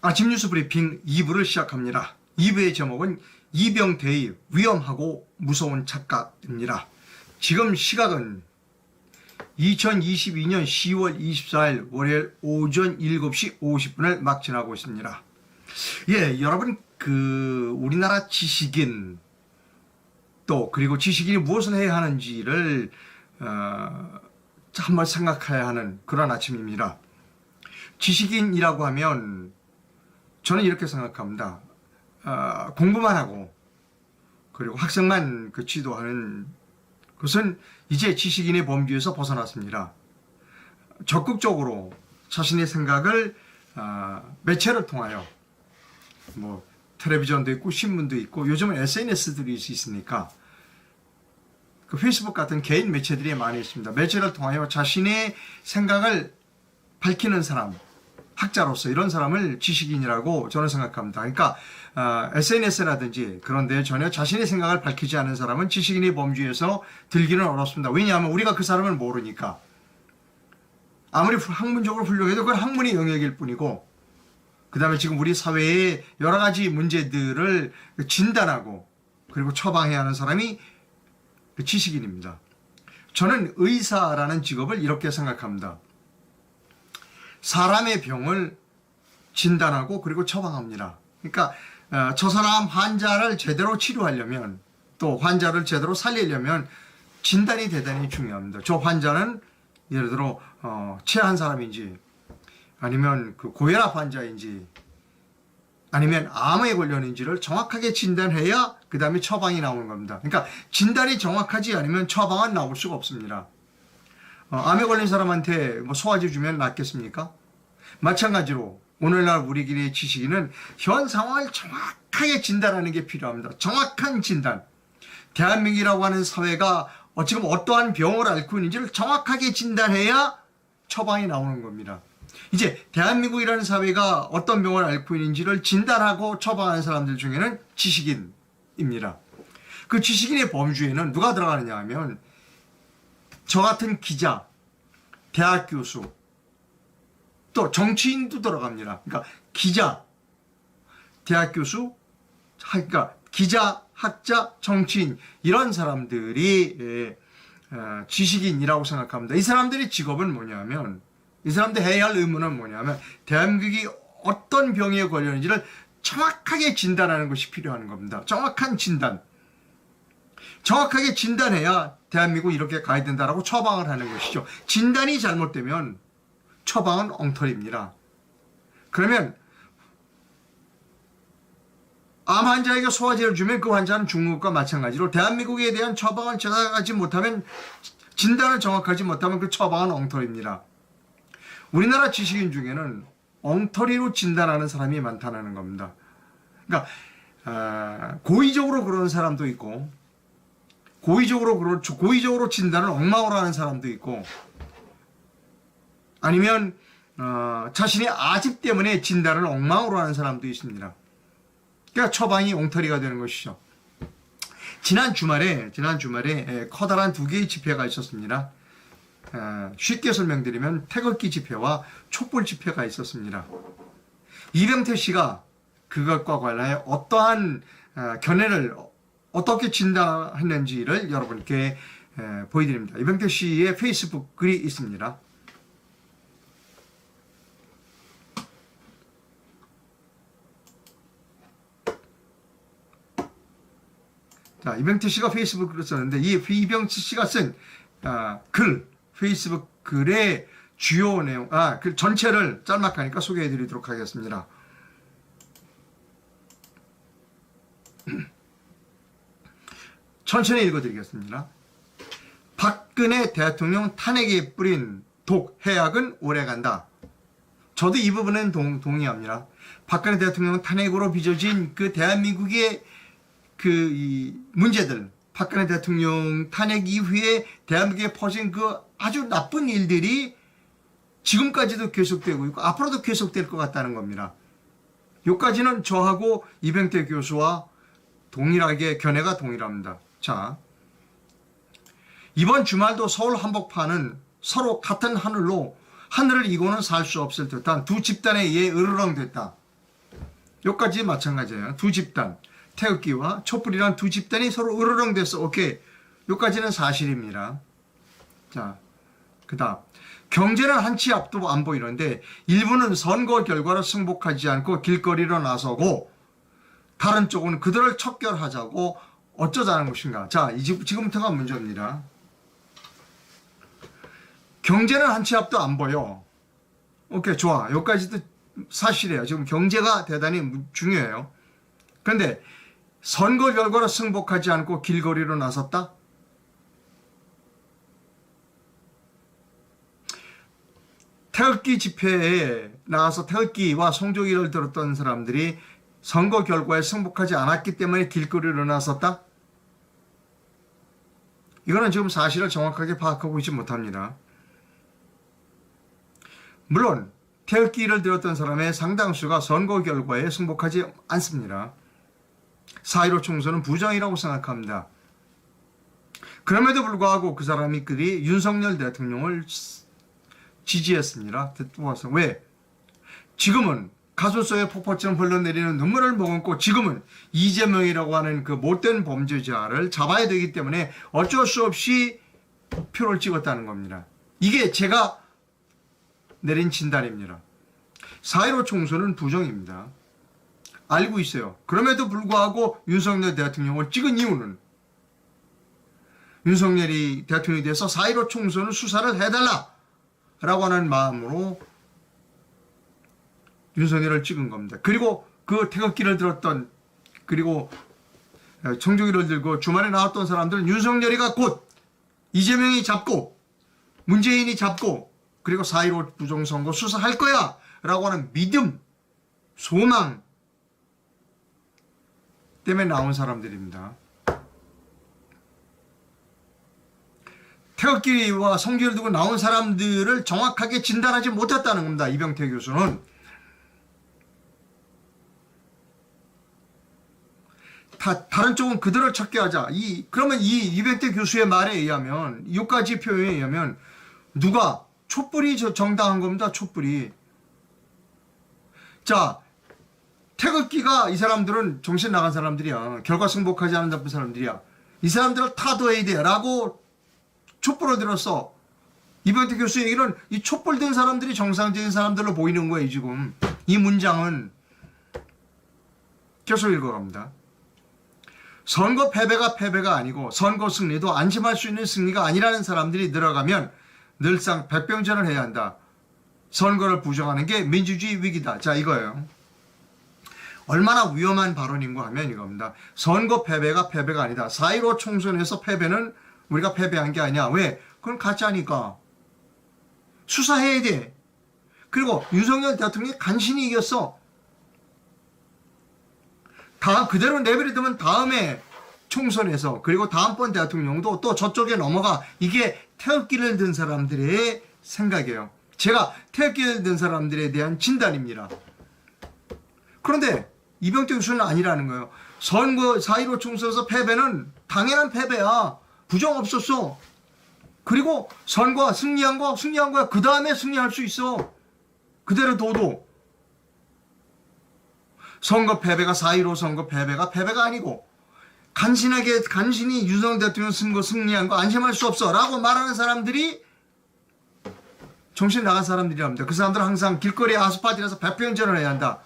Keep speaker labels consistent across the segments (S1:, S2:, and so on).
S1: 아침 뉴스 브리핑 2부를 시작합니다. 2부의 제목은 이병태의 위험하고 무서운 착각입니다. 지금 시각은 2022년 10월 24일 월요일 오전 7시 50분을 막 지나고 있습니다. 여러분 우리나라 지식인 그리고 지식인이 무엇을 해야 하는지를 한번 생각해야 하는 그런 아침입니다. 지식인이라고 하면 저는 이렇게 생각합니다. 공부만 하고 그리고 학생만 지도하는 것은 이제 지식인의 범주에서 벗어났습니다. 적극적으로 자신의 생각을 매체를 통하여 텔레비전도 있고 신문도 있고 요즘은 SNS들이 있으니까 페이스북 같은 개인 매체들이 많이 있습니다. 매체를 통하여 자신의 생각을 밝히는 사람, 학자로서 이런 사람을 지식인이라고 저는 생각합니다. 그러니까 SNS라든지 그런 데 전혀 자신의 생각을 밝히지 않은 사람은 지식인의 범주에서 들기는 어렵습니다. 왜냐하면 우리가 그 사람을 모르니까. 아무리 학문적으로 훌륭해도 그건 학문의 영역일 뿐이고, 그 다음에 지금 우리 사회의 여러 가지 문제들을 진단하고 그리고 처방해야 하는 사람이 지식인입니다. 저는 의사라는 직업을 이렇게 생각합니다. 사람의 병을 진단하고 그리고 처방합니다. 그러니까 저 사람 환자를 제대로 치료하려면 또 환자를 제대로 살리려면 진단이 대단히 중요합니다. 저 환자는 예를 들어 체한 사람인지 아니면 고혈압 환자인지 아니면 암에 걸렸는지를 정확하게 진단해야 그 다음에 처방이 나오는 겁니다. 그러니까 진단이 정확하지 않으면 처방은 나올 수가 없습니다. 암에 걸린 사람한테 소화제 주면 낫겠습니까? 마찬가지로 오늘날 우리끼리의 지식인은 현 상황을 정확하게 진단하는 게 필요합니다. 정확한 진단. 대한민국이라고 하는 사회가 지금 어떠한 병을 앓고 있는지를 정확하게 진단해야 처방이 나오는 겁니다. 이제 대한민국이라는 사회가 어떤 병을 앓고 있는지를 진단하고 처방하는 사람들 중에는 지식인입니다. 그 지식인의 범주에는 누가 들어가느냐 하면 저 같은 기자, 대학 교수, 또 정치인도 들어갑니다. 그러니까 기자, 대학 교수, 그러니까 기자, 학자, 정치인 이런 사람들이 지식인이라고 생각합니다. 이 사람들의 직업은 뭐냐면 이 사람들 해야 할 의무는 뭐냐면 대한민국이 어떤 병에 걸렸는지를 정확하게 진단하는 것이 필요한 겁니다. 정확한 진단. 정확하게 진단해야 대한민국 이렇게 가야 된다라고 처방을 하는 것이죠. 진단이 잘못되면 처방은 엉터리입니다. 그러면 암 환자에게 소화제를 주면 그 환자는 죽는 것과 마찬가지로 대한민국에 대한 처방을 정확하지 못하면 진단을 정확하지 못하면 그 처방은 엉터리입니다. 우리나라 지식인 중에는 엉터리로 진단하는 사람이 많다는 겁니다. 그러니까 고의적으로 그러는 사람도 있고 고의적으로 진단을 엉망으로 하는 사람도 있고 아니면 자신의 아집 때문에 진단을 엉망으로 하는 사람도 있습니다. 그러니까 처방이 엉터리가 되는 것이죠. 지난 주말에 커다란 두 개의 집회가 있었습니다. 쉽게 설명드리면 태극기 집회와 촛불 집회가 있었습니다. 이병태 씨가 그것과 관련해 어떠한 견해를 어떻게 진단했는지를 여러분께 보여드립니다. 이병태 씨의 페이스북 글이 있습니다. 자, 이병태 씨가 페이스북 글을 썼는데 이 이병태 씨가 쓴 페이스북 글의 주요 내용, 그 전체를 짤막하니까 소개해 드리도록 하겠습니다. 천천히 읽어 드리겠습니다. 박근혜 대통령 탄핵에 뿌린 독해악은 오래간다. 저도 이 부분은 동의합니다. 박근혜 대통령 탄핵으로 빚어진 그 대한민국의 이 문제들, 박근혜 대통령 탄핵 이후에 대한민국에 퍼진 그 아주 나쁜 일들이 지금까지도 계속되고 있고 앞으로도 계속될 것 같다는 겁니다. 여기까지는 저하고 이병태 교수와 동일하게 견해가 동일합니다. 자, 이번 주말도 서울 한복판은 서로 같은 하늘을 이고는 살 수 없을 듯한 두 집단에 의해 으르렁댔다. 여기까지 마찬가지예요. 두 집단, 태극기와 촛불이란 두 집단이 서로 으르렁대서 오케이. 여기까지는 사실입니다. 자, 그 다음 경제는 한 치 앞도 안 보이는데 일부는 선거 결과를 승복하지 않고 길거리로 나서고 다른 쪽은 그들을 척결하자고 어쩌자는 것인가. 자, 지금부터가 문제입니다. 경제는 한 치 앞도 안 보여. 오케이, 좋아. 여기까지도 사실이에요. 지금 경제가 대단히 중요해요. 그런데 선거 결과를 승복하지 않고 길거리로 나섰다? 태극기 집회에 나가서 태극기와 성조기를 들었던 사람들이 선거 결과에 승복하지 않았기 때문에 길거리로 나섰다? 이거는 지금 사실을 정확하게 파악하고 있지 못합니다. 물론 태극기를 들었던 사람의 상당수가 선거 결과에 승복하지 않습니다. 4.15 총선은 부정이라고 생각합니다. 그럼에도 불구하고 그 사람들이 윤석열 대통령을 지지했습니다. 왜? 지금은 가소소의 폭포처럼 흘러내리는 눈물을 머금고 지금은 이재명이라고 하는 그 못된 범죄자를 잡아야 되기 때문에 어쩔 수 없이 표를 찍었다는 겁니다. 이게 제가 내린 진단입니다. 4.15 총선은 부정입니다. 알고 있어요. 그럼에도 불구하고 윤석열 대통령을 찍은 이유는 윤석열이 대통령이 돼서 4.15 총선을 수사를 해달라 라고 하는 마음으로 윤석열을 찍은 겁니다. 그리고 그 태극기를 들었던 그리고 청조기를 들고 주말에 나왔던 사람들은 윤석열이가 곧 이재명이 잡고 문재인이 잡고 그리고 4.15 부정선거 수사할 거야 라고 하는 믿음, 소망 때문에 나온 사람들입니다. 태극기와 성기를 두고 나온 사람들을 정확하게 진단하지 못했다는 겁니다. 이병태 교수는. 다른 쪽은 그들을 척결하자. 그러면 이 이병태 교수의 말에 의하면, 이까지 표현에 의하면 누가 촛불이 정당한 겁니다. 촛불이. 자, 태극기가 이 사람들은 정신 나간 사람들이야. 결과 승복하지 않은 나쁜 사람들이야. 이 사람들을 타도해야 돼 라고 촛불을 들었어. 이병태 교수 얘기는 이 촛불 든 사람들이 정상적인 사람들로 보이는 거예요. 지금 이 문장은 계속 읽어갑니다. 선거 패배가 아니고 선거 승리도 안심할 수 있는 승리가 아니라는 사람들이 늘어가면 늘상 백병전을 해야 한다. 선거를 부정하는 게 민주주의 위기다. 자, 이거예요. 얼마나 위험한 발언인가 하면 이겁니다. 선거 패배가 아니다. 4.15 총선에서 패배는 우리가 패배한 게 아니야. 왜? 그건 가짜니까. 수사해야 돼. 그리고 윤석열 대통령이 간신히 이겼어. 그대로 내버려두면 다음에 총선에서 그리고 다음번 대통령도 또 저쪽에 넘어가. 이게 태극기를 든 사람들의 생각이에요. 제가 태극기를 든 사람들에 대한 진단입니다. 그런데 이병태 교수는 아니라는 거예요. 선거 4.15 총선에서 패배는 당연한 패배야. 부정 없었어. 그리고 선거 승리한 거야. 그 다음에 승리할 수 있어. 그대로 둬도. 선거 패배가 4.15 선거 패배가 아니고 간신히 윤석열 대통령 선거 승리한 거 안심할 수 없어 라고 말하는 사람들이 정신 나간 사람들이랍니다. 그 사람들은 항상 길거리 아스팔트에서 백병전을 해야 한다.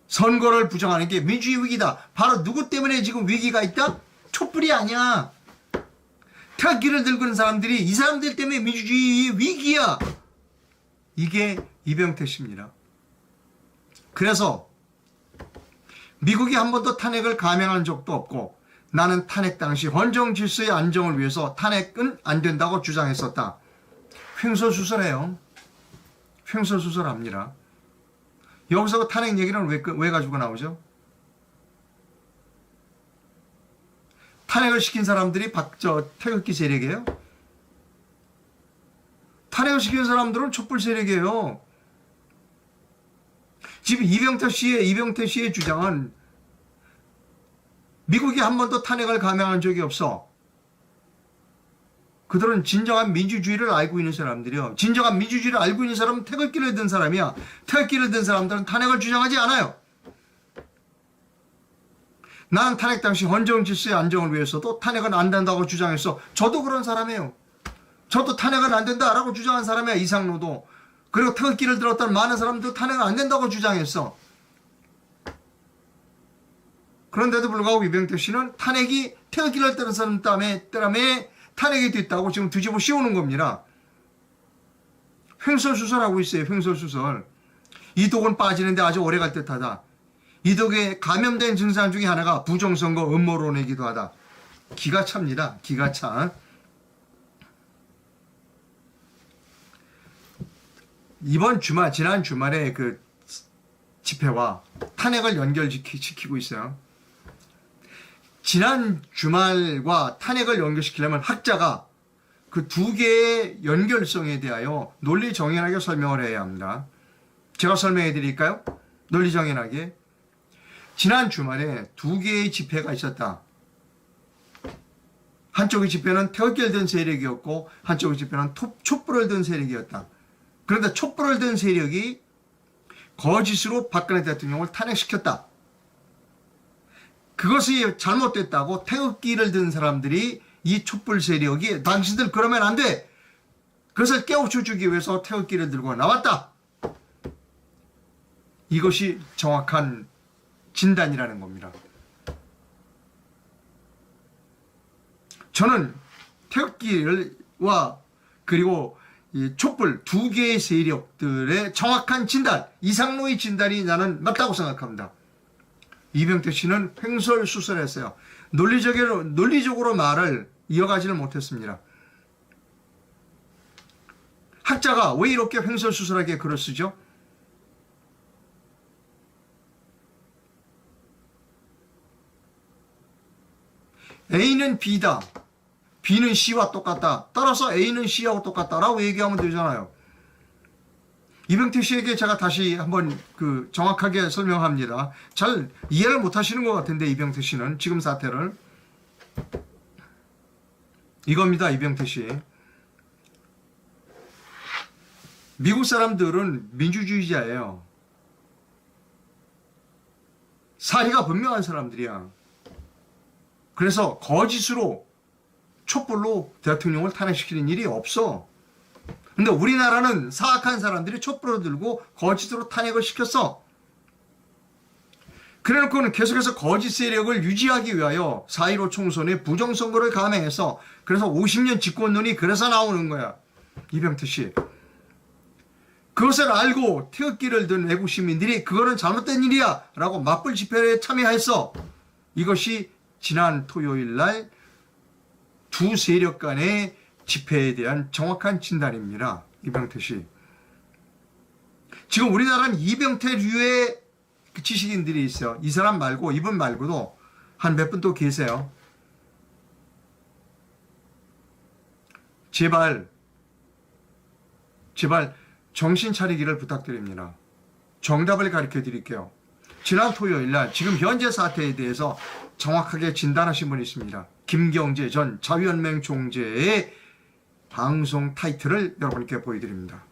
S1: 선거를 부정하는 게 민주주의 위기다. 바로 누구 때문에 지금 위기가 있다? 촛불이 아니야. 태극기를 들고 있는 사람들이 이 사람들 때문에 민주주의 위기야. 이게 이병태 씨입니다. 그래서 미국이 한 번도 탄핵을 감행한 적도 없고 나는 탄핵 당시 헌정 질서의 안정을 위해서 탄핵은 안 된다고 주장했었다. 횡설수설해요. 횡설수설합니다. 여기서 탄핵 얘기는 왜 가지고 나오죠? 탄핵을 시킨 사람들이 태극기 세력이에요? 탄핵을 시킨 사람들은 촛불 세력이에요. 지금 이병태 씨의 주장은 미국이 한 번도 탄핵을 감행한 적이 없어. 그들은 진정한 민주주의를 알고 있는 사람들이요. 진정한 민주주의를 알고 있는 사람은 태극기를 든 사람이야. 태극기를 든 사람들은 탄핵을 주장하지 않아요. 나는 탄핵 당시 헌정 질서의 안정을 위해서도 탄핵은 안 된다고 주장했어. 저도 그런 사람이에요. 저도 탄핵은 안 된다라고 주장한 사람이야. 이상로도. 그리고 태극기를 들었던 많은 사람도 탄핵은 안 된다고 주장했어. 그런데도 불구하고 이병태 씨는 탄핵이 태극기를 뜨는 사람 때문에 탄핵이 됐다고 지금 뒤집어 씌우는 겁니다. 횡설수설하고 있어요. 횡설수설. 이독은 빠지는데 아주 오래 갈 듯하다. 이독에 감염된 증상 중에 하나가 부정선거 음모론이기도 하다. 기가 찹니다. 기가 차. 지난 주말에 그 집회와 탄핵을 연결시키고 있어요. 지난 주말과 탄핵을 연결시키려면 학자가 그 두 개의 연결성에 대하여 논리정연하게 설명을 해야 합니다. 제가 설명해 드릴까요? 논리정연하게. 지난 주말에 두 개의 집회가 있었다. 한쪽의 집회는 태극기를 든 세력이었고 한쪽의 집회는 촛불을 든 세력이었다. 그런데 촛불을 든 세력이 거짓으로 박근혜 대통령을 탄핵시켰다. 그것이 잘못됐다고 태극기를 든 사람들이 이 촛불 세력이 당신들 그러면 안 돼. 그것을 깨우쳐주기 위해서 태극기를 들고 나왔다. 이것이 정확한 진단이라는 겁니다. 저는 태극기와 그리고 이 촛불 두 개의 세력들의 정확한 진단, 이상로의 진단이 나는 맞다고 생각합니다. 이병태 씨는 횡설수설했어요. 논리적으로 말을 이어가지를 못했습니다. 학자가 왜 이렇게 횡설수설하게 글을 쓰죠? A는 B다. B는 C와 똑같다. 따라서 A는 C하고 똑같다라고 얘기하면 되잖아요. 이병태 씨에게 제가 다시 한번 정확하게 설명합니다. 잘 이해를 못 하시는 것 같은데, 이병태 씨는 지금 사태를. 이겁니다, 이병태 씨. 미국 사람들은 민주주의자예요. 사리가 분명한 사람들이야. 그래서 거짓으로 촛불로 대통령을 탄핵시키는 일이 없어. 근데 우리나라는 사악한 사람들이 촛불을 들고 거짓으로 탄핵을 시켰어. 그래놓고는 계속해서 거짓 세력을 유지하기 위하여 4.15 총선에 부정선거를 감행해서 그래서 50년 집권론이 그래서 나오는 거야. 이병태 씨. 그것을 알고 태극기를 든 외국 시민들이 그거는 잘못된 일이야 라고 맞불 집회에 참여했어. 이것이 지난 토요일 날 두 세력 간의 집회에 대한 정확한 진단입니다. 이병태 씨. 지금 우리나라는 이병태류의 지식인들이 있어요. 이 사람 말고, 이분 말고도 한 몇 분 또 계세요. 제발 정신 차리기를 부탁드립니다. 정답을 가르쳐 드릴게요. 지난 토요일 날 지금 현재 사태에 대해서 정확하게 진단하신 분이 있습니다. 김경재 전 자유연맹 총재의 방송 타이틀을 여러분께 보여드립니다.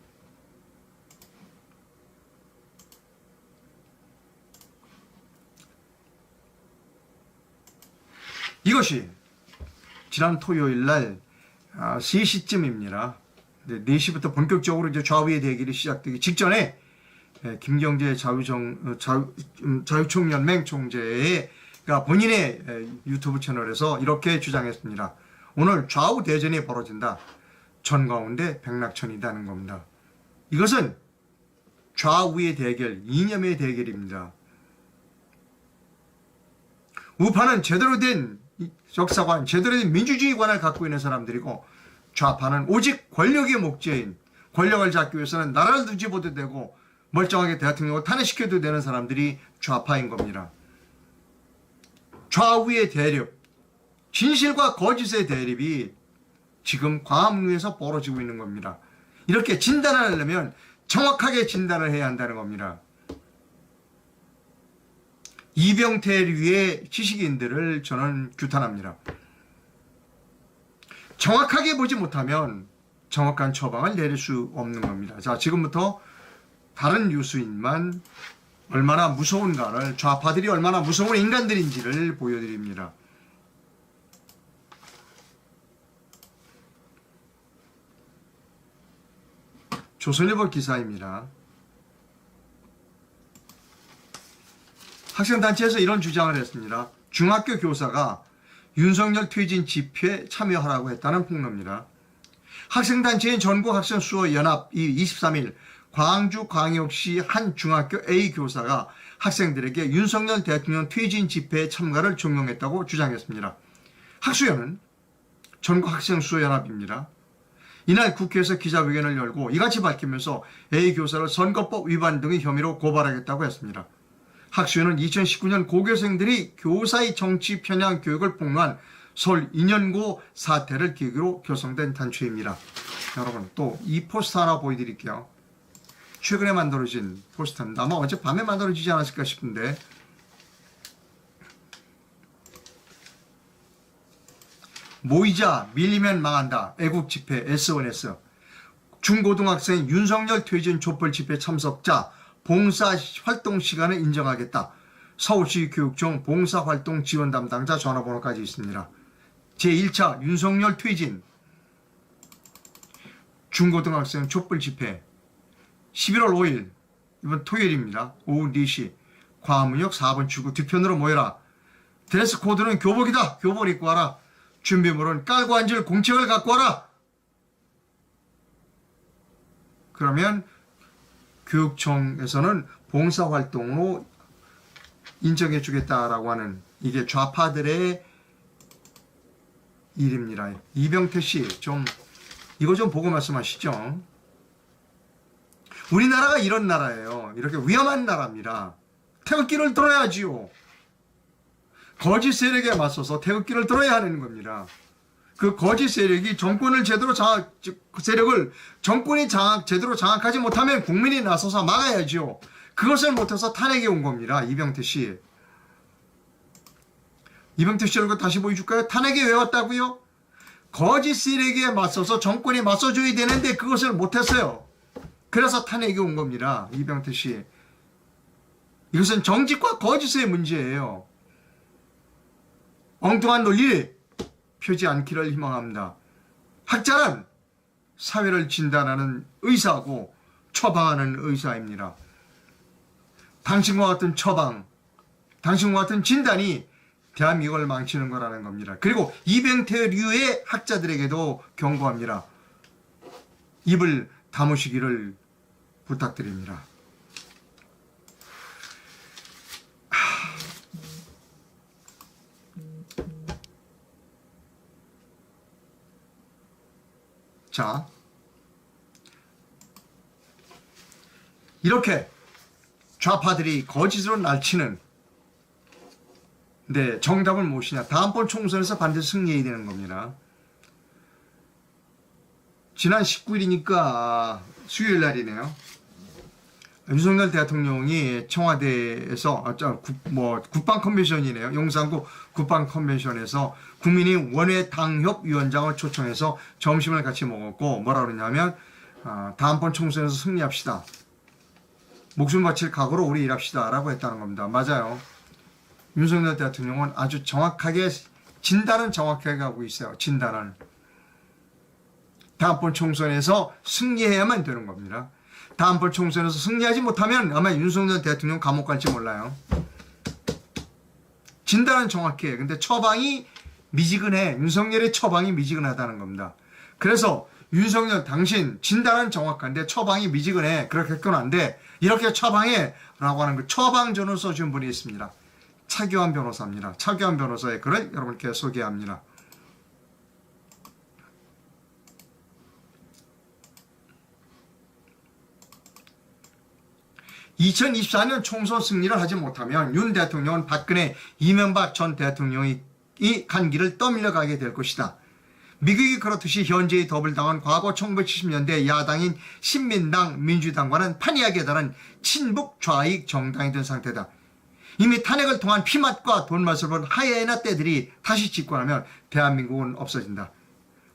S1: 이것이 지난 토요일 날 3시쯤입니다. 4시부터 본격적으로 이제 좌우의 대결이 시작되기 직전에 김경재 자유총연맹 총재가 본인의 유튜브 채널에서 이렇게 주장했습니다. 오늘 좌우 대전이 벌어진다. 전가운데 백낙천이라는 겁니다. 이것은 좌우의 대결, 이념의 대결입니다. 우파는 제대로 된 역사관, 제대로 된 민주주의관을 갖고 있는 사람들이고 좌파는 오직 권력의 목재인, 권력을 잡기 위해서는 나라를 뒤집어도 되고 멀쩡하게 대통령을 탄핵시켜도 되는 사람들이 좌파인 겁니다. 좌우의 대립, 진실과 거짓의 대립이 지금 광화문에서 벌어지고 있는 겁니다. 이렇게 진단을 하려면 정확하게 진단을 해야 한다는 겁니다. 이병태류의 지식인들을 저는 규탄합니다. 정확하게 보지 못하면 정확한 처방을 내릴 수 없는 겁니다. 자, 지금부터 다른 뉴스인만 얼마나 무서운가를, 좌파들이 얼마나 무서운 인간들인지를 보여드립니다. 조선일보 기사입니다. 학생단체에서 이런 주장을 했습니다. 중학교 교사가 윤석열 퇴진 집회에 참여하라고 했다는 폭로입니다. 학생단체인 전국학생수호연합이 23일 광주광역시 한 중학교 A 교사가 학생들에게 윤석열 대통령 퇴진 집회에 참가를 종용했다고 주장했습니다. 학수연은 전국학생수호연합입니다. 이날 국회에서 기자회견을 열고 이같이 밝히면서 A 교사를 선거법 위반 등의 혐의로 고발하겠다고 했습니다. 학수연은 2019년 고교생들이 교사의 정치 편향 교육을 폭로한 서울 인연고 사태를 계기로 결성된 단체입니다. 여러분, 또 이 포스터 하나 보여드릴게요. 최근에 만들어진 포스터입니다. 아마 어젯밤에 만들어지지 않았을까 싶은데, 모이자 밀리면 망한다 애국 집회 S1S 중고등학생 윤석열 퇴진 촛불 집회 참석자 봉사활동 시간을 인정하겠다. 서울시 교육청 봉사활동 지원 담당자 전화번호까지 있습니다. 제1차 윤석열 퇴진 중고등학생 촛불 집회 11월 5일 이번 토요일입니다. 오후 4시 광화문역 4번 출구 뒤편으로 모여라. 드레스 코드는 교복이다. 교복 입고 와라. 준비물은 깔고 앉을 공책을 갖고 와라. 그러면 교육청에서는 봉사활동으로 인정해 주겠다라고 하는, 이게 좌파들의 일입니다. 이병태 씨, 이거 좀 보고 말씀하시죠. 우리나라가 이런 나라예요. 이렇게 위험한 나라입니다. 태극기를 들어야지요. 거짓 세력에 맞서서 태극기를 들어야 하는 겁니다. 그 거짓 세력이 정권을 제대로 정권이 제대로 장악하지 못하면 국민이 나서서 막아야죠. 그것을 못해서 탄핵이 온 겁니다. 이병태 씨. 이병태 씨 얼굴 다시 보여줄까요? 탄핵이 왜 왔다고요? 거짓 세력에 맞서서 정권이 맞서줘야 되는데 그것을 못했어요. 그래서 탄핵이 온 겁니다. 이병태 씨. 이것은 정직과 거짓의 문제예요. 엉뚱한 논리 펴지 않기를 희망합니다. 학자는 사회를 진단하는 의사고 처방하는 의사입니다. 당신과 같은 처방, 당신과 같은 진단이 대한민국을 망치는 거라는 겁니다. 그리고 이병태류의 학자들에게도 경고합니다. 입을 다무시기를 부탁드립니다. 자, 이렇게 좌파들이 거짓으로 날치는, 네, 정답은 무엇이냐? 다음번 총선에서 반드시 승리해야 되는 겁니다. 지난 19일이니까 수요일 날이네요. 윤석열 대통령이 청와대에서 국방 컨벤션이네요. 용산구 국방 컨벤션에서 국민의 원외 당협 위원장을 초청해서 점심을 같이 먹었고, 뭐라 그러냐면 다음번 총선에서 승리합시다. 목숨 바칠 각오로 우리 일합시다 라고 했다는 겁니다. 맞아요. 윤석열 대통령은 아주 정확하게 진단은 정확하게 하고 있어요. 진단은 다음번 총선에서 승리해야만 되는 겁니다. 다음번 총선에서 승리하지 못하면 아마 윤석열 대통령 감옥 갈지 몰라요. 진단은 정확해. 근데 처방이 미지근해. 윤석열의 처방이 미지근하다는 겁니다. 그래서 윤석열 당신 진단은 정확한데 처방이 미지근해. 그렇게 했건 안 돼. 이렇게 처방해 라고 하는 그 처방전을 써준 분이 있습니다. 차교환 변호사입니다. 차교환 변호사의 글을 여러분께 소개합니다. (2024년) 총선 승리를 하지 못하면 윤 대통령은 박근혜, 이명박 전 대통령이 간 길을 떠밀려 가게 될 것이다. 미국이 그렇듯이 현재의 더블당은 과거 1970년대 야당인 신민당, 민주당과는 판이하게 다른 친북 좌익 정당이 된 상태다. 이미 탄핵을 통한 피맛과 돈맛을 본 하야이나 떼들이 다시 집권하면 대한민국은 없어진다.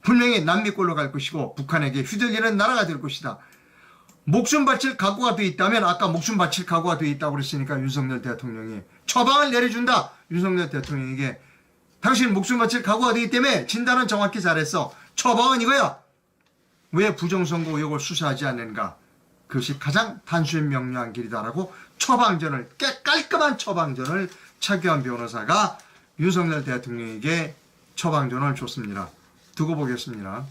S1: 분명히 남미꼴로 갈 것이고 북한에게 휘둘리는 나라가 될 것이다. 목숨 바칠 각오가 돼 있다면 아까 목숨 바칠 각오가 돼 있다고 그랬으니까 윤석열 대통령이 처방을 내려준다. 윤석열 대통령에게 당신 목숨 바칠 각오가 돼 있기 때문에 진단은 정확히 잘했어. 처방은 이거야. 왜 부정선거 의혹을 수사하지 않는가. 그것이 가장 단순 명료한 길이다라고 처방전을 깔끔한 처방전을 차기환 변호사가 윤석열 대통령에게 처방전을 줬습니다. 두고 보겠습니다.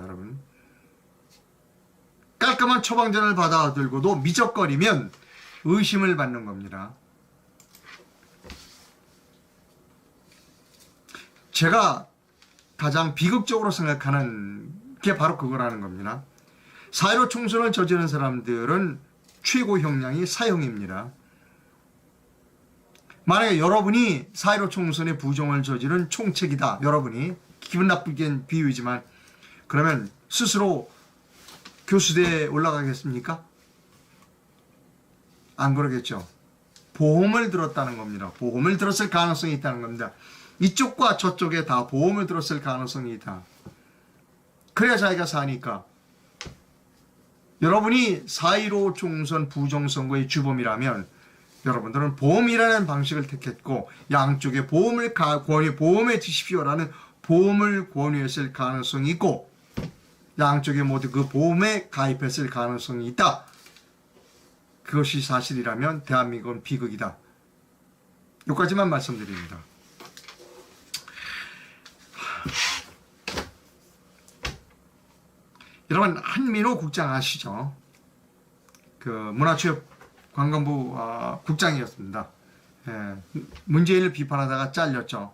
S1: 여러분. 깔끔한 처방전을 받아들고도 미적거리면 의심을 받는 겁니다. 제가 가장 비극적으로 생각하는 게 바로 그거라는 겁니다. 4.15 총선을 저지른 사람들은 최고 형량이 사형입니다. 만약에 여러분이 4.15 총선의 부정을 저지른 총책이다. 여러분이 기분 나쁘게 비유이지만 그러면 스스로 교수대에 올라가겠습니까? 안 그러겠죠. 보험을 들었다는 겁니다. 보험을 들었을 가능성이 있다는 겁니다. 이쪽과 저쪽에 다 보험을 들었을 가능성이 있다. 그래야 자기가 사니까. 여러분이 4.15 총선 부정선거의 주범이라면 여러분들은 보험이라는 방식을 택했고 양쪽에 보험에 드십시오라는 보험을 권유했을 가능성이 있고 양쪽에 모두 그 보험에 가입했을 가능성이 있다. 그것이 사실이라면 대한민국은 비극이다. 여기까지만 말씀드립니다. 여러분 한민호 국장 아시죠? 그 문화체육관광부 국장이었습니다. 문재인을 비판하다가 잘렸죠.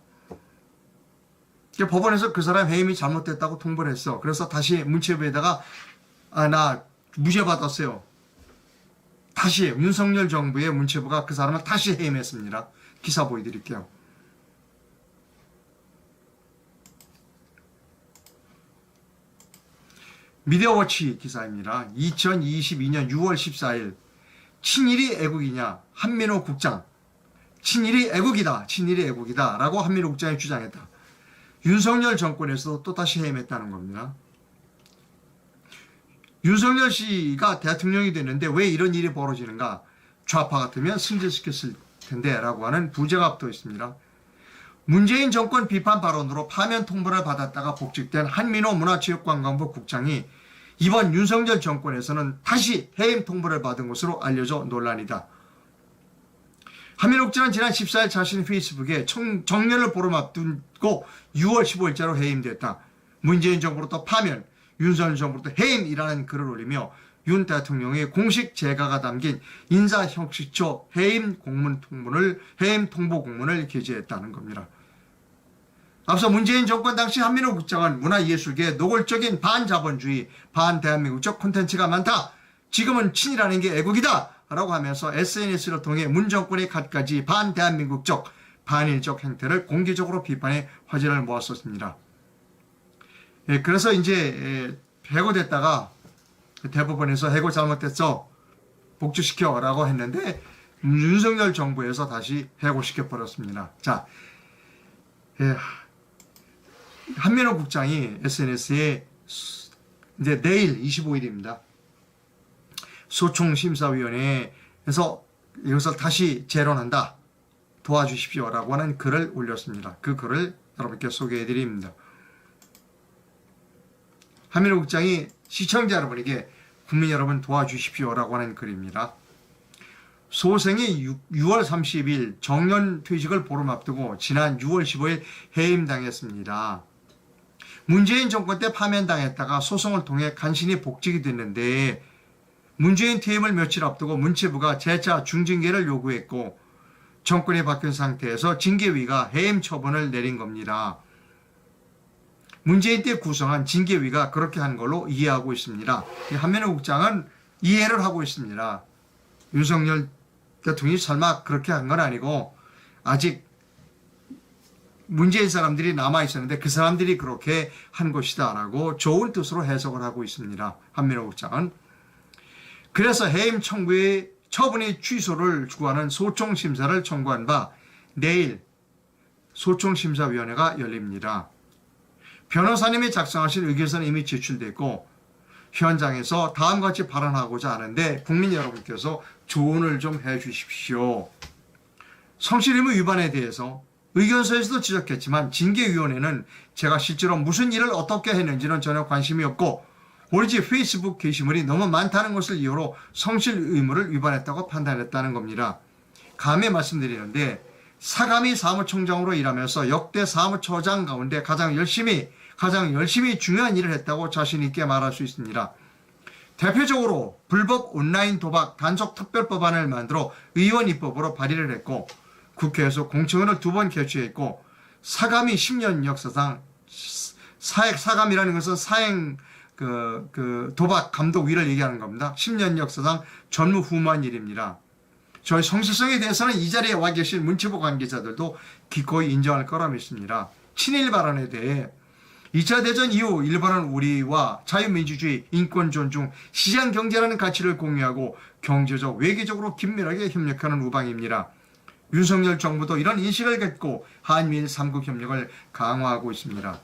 S1: 법원에서 그 사람 해임이 잘못됐다고 통보를 했어. 그래서 다시 문체부에다가 나 무죄 받았어요. 다시 윤석열 정부의 문체부가 그 사람을 다시 해임했습니다. 기사 보여드릴게요. 미디어워치 기사입니다. 2022년 6월 14일 친일이 애국이냐 한민호 국장 친일이 애국이다 라고 한민호 국장이 주장했다. 윤석열 정권에서 또다시 해임했다는 겁니다. 윤석열 씨가 대통령이 됐는데 왜 이런 일이 벌어지는가. 좌파 같으면 승진시켰을 텐데 라고 하는 부정합도 있습니다. 문재인 정권 비판 발언으로 파면 통보를 받았다가 복직된 한민호 문화체육관광부 국장이 이번 윤석열 정권에서는 다시 해임 통보를 받은 것으로 알려져 논란이다. 한민호 국장은 지난 14일 자신의 페이스북에 정년을 보름 앞두고 6월 15일자로 해임됐다. 문재인 정부로부터 파면, 윤석열 정부로부터 해임이라는 글을 올리며 윤 대통령의 공식 재가가 담긴 인사형식처 해임 통보 공문을 게재했다는 겁니다. 앞서 문재인 정권 당시 한민호 국장은 문화예술계에 노골적인 반자본주의, 반대한민국적 콘텐츠가 많다. 지금은 친이라는 게 애국이다. 라고 하면서 SNS를 통해 문 정권의 갖가지 반대한민국적, 반일적 행태를 공개적으로 비판해 화제를 모았었습니다. 그래서 이제 해고됐다가 대법원에서 해고 잘못됐어. 복직시켜 라고 했는데 윤석열 정부에서 다시 해고시켜 버렸습니다. 자, 한민호 국장이 SNS에 이제 내일 25일입니다. 소총심사위원회에서 이것을 다시 재론한다. 도와주십시오라고 하는 글을 올렸습니다. 그 글을 여러분께 소개해 드립니다. 한민호 국장이 시청자 여러분에게 국민 여러분 도와주십시오라고 하는 글입니다. 소생이 6월 30일 정년 퇴직을 보름 앞두고 지난 6월 15일 해임당했습니다. 문재인 정권 때 파면당했다가 소송을 통해 간신히 복직이 됐는데 문재인 퇴임을 며칠 앞두고 문체부가 재차 중징계를 요구했고 정권이 바뀐 상태에서 징계위가 해임 처분을 내린 겁니다. 문재인 때 구성한 징계위가 그렇게 한 걸로 이해하고 있습니다. 한민호 국장은 이해를 하고 있습니다. 윤석열 대통령이 설마 그렇게 한 건 아니고 아직 문재인 사람들이 남아있었는데 그 사람들이 그렇게 한 것이다 라고 좋은 뜻으로 해석을 하고 있습니다. 한민호 국장은. 그래서 해임 청구의 처분의 취소를 구하는 소총심사를 청구한 바 내일 소총심사위원회가 열립니다. 변호사님이 작성하신 의견서는 이미 제출됐고 현장에서 다음과 같이 발언하고자 하는데 국민 여러분께서 조언을 좀 해주십시오. 성실 의무 위반에 대해서 의견서에서도 지적했지만 징계위원회는 제가 실제로 무슨 일을 어떻게 했는지는 전혀 관심이 없고 오로지 페이스북 게시물이 너무 많다는 것을 이유로 성실 의무를 위반했다고 판단했다는 겁니다. 감히 말씀드리는데 사감이 사무총장으로 일하면서 역대 사무처장 가운데 가장 열심히 중요한 일을 했다고 자신 있게 말할 수 있습니다. 대표적으로 불법 온라인 도박 단속 특별법안을 만들어 의원 입법으로 발의를 했고 국회에서 공청회를 2번 개최했고 사감이 10년 역사상 사감이라는 것은 사행 도박 감독위를 얘기하는 겁니다. 10년 역사상 전무후무한 일입니다. 저희 성실성에 대해서는 이 자리에 와 계신 문체부 관계자들도 기꺼이 인정할 거라 믿습니다. 친일 발언에 대해 2차 대전 이후 일본은 우리와 자유민주주의, 인권 존중, 시장 경제라는 가치를 공유하고 경제적, 외교적으로 긴밀하게 협력하는 우방입니다. 윤석열 정부도 이런 인식을 갖고 한미일 3국 협력을 강화하고 있습니다.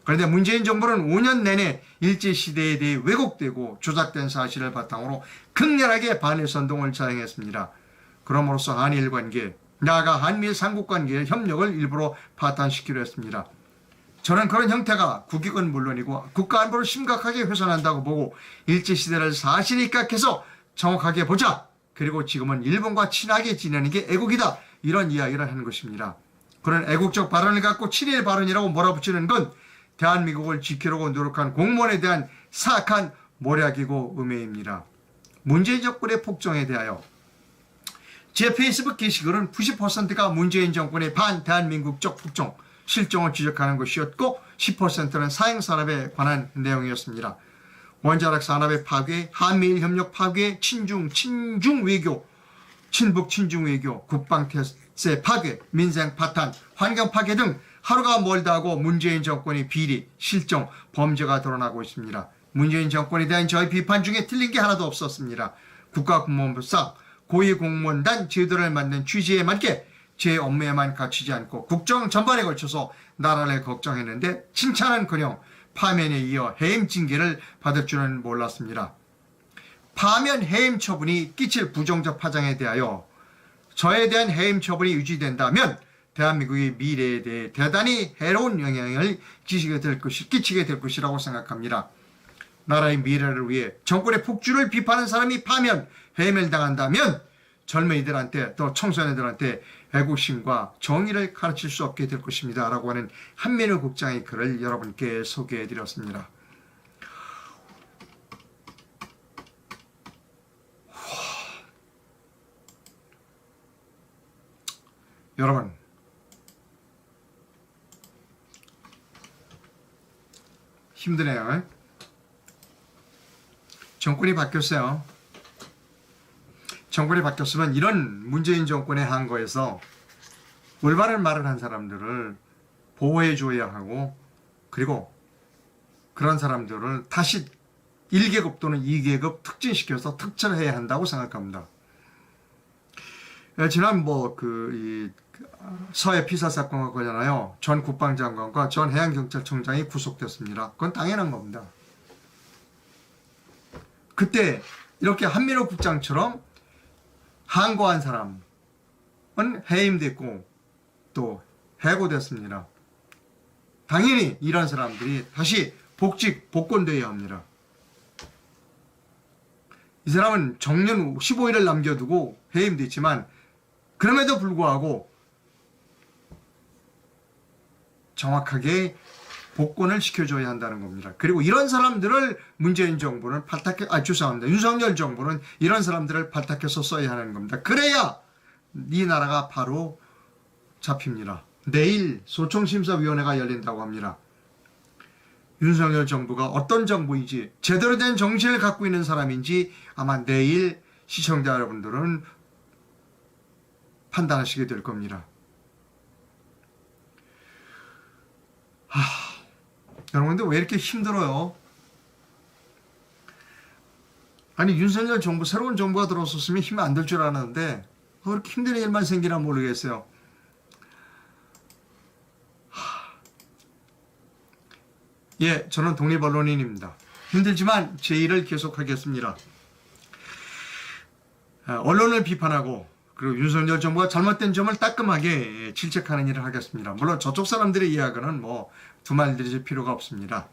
S1: 그런데 문재인 정부는 5년 내내 일제시대에 대해 왜곡되고 조작된 사실을 바탕으로 극렬하게 반일 선동을 자행했습니다. 그럼으로써 한일 관계, 나아가 한미일 3국 관계의 협력을 일부러 파탄시키려 했습니다. 저는 그런 형태가 국익은 물론이고 국가 안보를 심각하게 훼손한다고 보고 일제시대를 사실에 입각해서 정확하게 보자. 그리고 지금은 일본과 친하게 지내는 게 애국이다. 이런 이야기를 하는 것입니다. 그런 애국적 발언을 갖고 친일 발언이라고 몰아붙이는 건 대한민국을 지키려고 노력한 공무원에 대한 사악한 모략이고 음해입니다. 문재인 정권의 폭정에 대하여 제 페이스북 게시글은 90%가 문재인 정권의 반대한민국적 폭정, 실정을 지적하는 것이었고 10%는 사행산업에 관한 내용이었습니다. 원자력 산업의 파괴, 한미일 협력 파괴, 친중 외교, 친북 친중 외교, 국방태세 파괴, 민생 파탄, 환경 파괴 등 하루가 멀다 하고 문재인 정권의 비리, 실정, 범죄가 드러나고 있습니다. 문재인 정권에 대한 저희 비판 중에 틀린 게 하나도 없었습니다. 국가공무원부상 고위공무원단 제도를 만든 취지에 맞게 제 업무에만 갖추지 않고 국정 전반에 걸쳐서 나라를 걱정했는데 칭찬은커녕 파면에 이어 해임 징계를 받을 줄은 몰랐습니다. 파면 해임 처분이 끼칠 부정적 파장에 대하여 저에 대한 해임 처분이 유지된다면 대한민국의 미래에 대해 대단히 해로운 영향을 끼치게 될 것이라고 생각합니다. 나라의 미래를 위해 정권의 폭주를 비판하는 사람이 파면 해임을 당한다면 젊은이들한테 또 청소년들한테 애국심과 정의를 가르칠 수 없게 될 것입니다. 라고 하는 한민우 국장의 글을 여러분께 소개해 드렸습니다. 여러분, 힘드네요. 정권이 바뀌었어요. 정권이 바뀌었으면 이런 문재인 정권의 한거에서 올바른 말을 한 사람들을 보호해 줘야 하고, 그리고 그런 사람들을 다시 1계급 또는 2계급 특진시켜서 특철해야 한다고 생각합니다. 지난 서해 피살 사건과 관련하여 전 국방장관과 전 해양경찰청장이 구속됐습니다. 그건 당연한 겁니다. 그때 이렇게 한민호 국장처럼 항거한 사람은 해임됐고 또 해고됐습니다. 당연히 이런 사람들이 다시 복권되어야 합니다. 이 사람은 정년 15일을 남겨두고 해임됐지만 그럼에도 불구하고 정확하게 복권을 시켜줘야 한다는 겁니다. 그리고 이런 사람들을 문재인 정부는 윤석열 정부는 이런 사람들을 발탁해서 써야 하는 겁니다. 그래야 이 나라가 바로 잡힙니다. 내일 소총심사위원회가 열린다고 합니다. 윤석열 정부가 어떤 정부인지 제대로 된 정신을 갖고 있는 사람인지 아마 내일 시청자 여러분들은 판단하시게 될 겁니다. 여러분들 왜 이렇게 힘들어요? 아니 윤석열 정부 새로운 정부가 들어섰으면 힘이 안 들 줄 알았는데 왜 그렇게 힘든 일만 생기나 모르겠어요. 예, 저는 독립언론인입니다. 힘들지만 제 일을 계속하겠습니다. 언론을 비판하고 그리고 윤석열 정부가 잘못된 점을 따끔하게 질책하는 일을 하겠습니다. 물론 저쪽 사람들의 이야기는 뭐 두말 들이실 필요가 없습니다.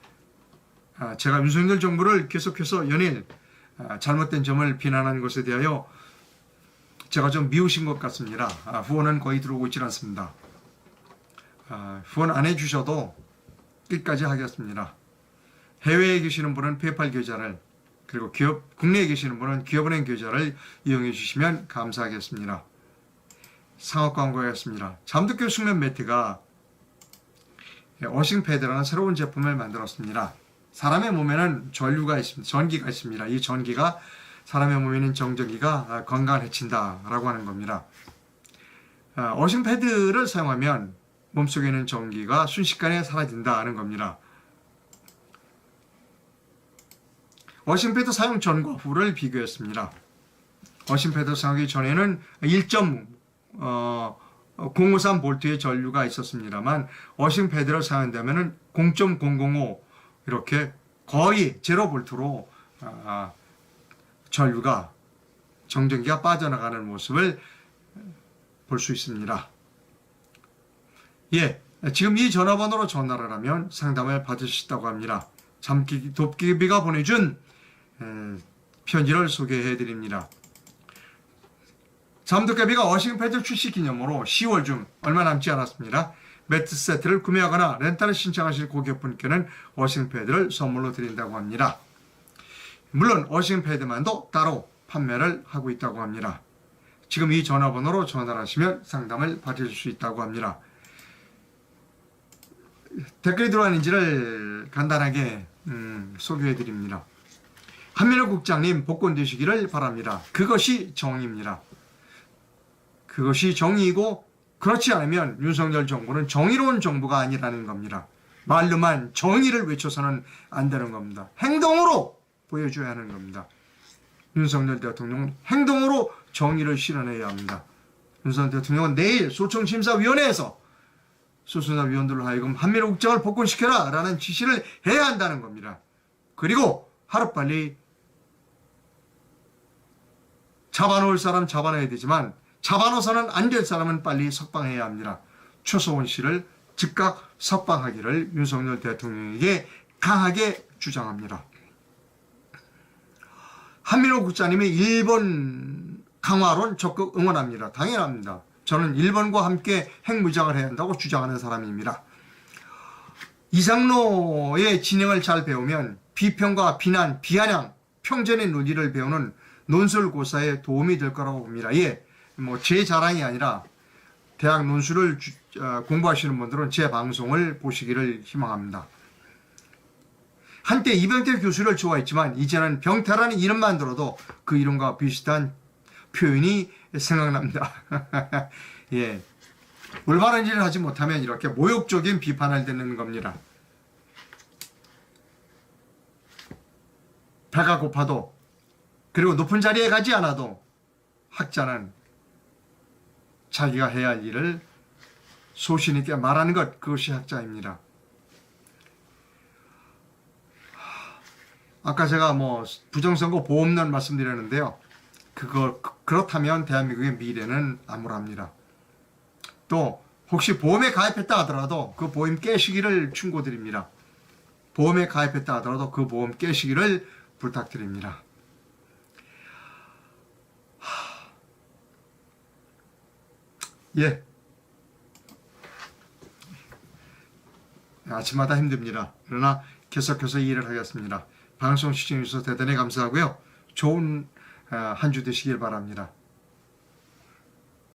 S1: 제가 윤석열 정부를 계속해서 연일 잘못된 점을 비난하는 것에 대하여 제가 좀 미우신 것 같습니다. 후원은 거의 들어오고 있지 않습니다. 후원 안 해주셔도 끝까지 하겠습니다. 해외에 계시는 분은 페이팔 계좌를 그리고 국내에 계시는 분은 기업은행 계좌를 이용해 주시면 감사하겠습니다. 상업 광고였습니다. 잠듣교 숙면 매트가 어싱패드라는 새로운 제품을 만들었습니다. 사람의 몸에는 전류가 있습니다. 전기가 있습니다. 이 전기가 사람의 몸에 있는 정전기가 건강을 해친다라고 하는 겁니다. 어싱패드를 사용하면 몸속에 있는 전기가 순식간에 사라진다는 겁니다. 어싱패드 사용 전과 후를 비교했습니다. 어싱패드 사용하기 전에는 1.053V의 전류가 있었습니다만 어싱패드를 사용한다면 0.005 이렇게 거의 0V로 전류가 정전기가 빠져나가는 모습을 볼 수 있습니다. 예, 지금 이 전화번호로 전화를 하면 상담을 받을 수 있다고 합니다. 돕기비가 보내준 편지를 소개해 드립니다. 잠도깨비가 어싱패드 출시 기념으로 10월 중 얼마 남지 않았습니다. 매트 세트를 구매하거나 렌탈을 신청하실 고객분께는 어싱패드를 선물로 드린다고 합니다. 물론 어싱패드만도 따로 판매를 하고 있다고 합니다. 지금 이 전화번호로 전화를 하시면 상담을 받을 수 있다고 합니다. 댓글이 들어왔는지를 간단하게 소개해 드립니다. 한민호 국장님 복권 되시기를 바랍니다. 그것이 정의입니다. 그것이 정의이고 그렇지 않으면 윤석열 정부는 정의로운 정부가 아니라는 겁니다. 말로만 정의를 외쳐서는 안 되는 겁니다. 행동으로 보여줘야 하는 겁니다. 윤석열 대통령은 행동으로 정의를 실현해야 합니다. 윤석열 대통령은 내일 소청심사위원회에서 소수자위원들로 하여금 한민호 국장을 복권시켜라 라는 지시를 해야 한다는 겁니다. 그리고 하루빨리 잡아놓을 사람 잡아놔야 되지만 잡아놓아서는 안 될 사람은 빨리 석방해야 합니다. 최소원 씨를 즉각 석방하기를 윤석열 대통령에게 강하게 주장합니다. 한민호 국장님이 일본 강화론 적극 응원합니다. 당연합니다. 저는 일본과 함께 핵무장을 해야 한다고 주장하는 사람입니다. 이상로의 진행을 잘 배우면 비평과 비난, 비아냥, 평전의 논리를 배우는 논술고사에 도움이 될 거라고 봅니다. 예, 뭐 제 자랑이 아니라 대학 논술을 공부하시는 분들은 제 방송을 보시기를 희망합니다. 한때 이병태 교수를 좋아했지만 이제는 병태라는 이름만 들어도 그 이름과 비슷한 표현이 생각납니다. 예, 올바른 일을 하지 못하면 이렇게 모욕적인 비판을 듣는 겁니다. 배가 고파도 그리고 높은 자리에 가지 않아도 학자는 자기가 해야 할 일을 소신 있게 말하는 것, 그것이 학자입니다. 아까 제가 뭐 부정선거 보험론 말씀드렸는데요. 그렇다면 대한민국의 미래는 암울합니다. 또 혹시 보험에 가입했다 하더라도 그 보험 깨시기를 충고드립니다. 보험에 가입했다 하더라도 그 보험 깨시기를 부탁드립니다. 예. 아침마다 힘듭니다. 그러나 계속해서 일을 하겠습니다. 방송 시청해주셔서 대단히 감사하고요. 좋은 한 주 되시길 바랍니다.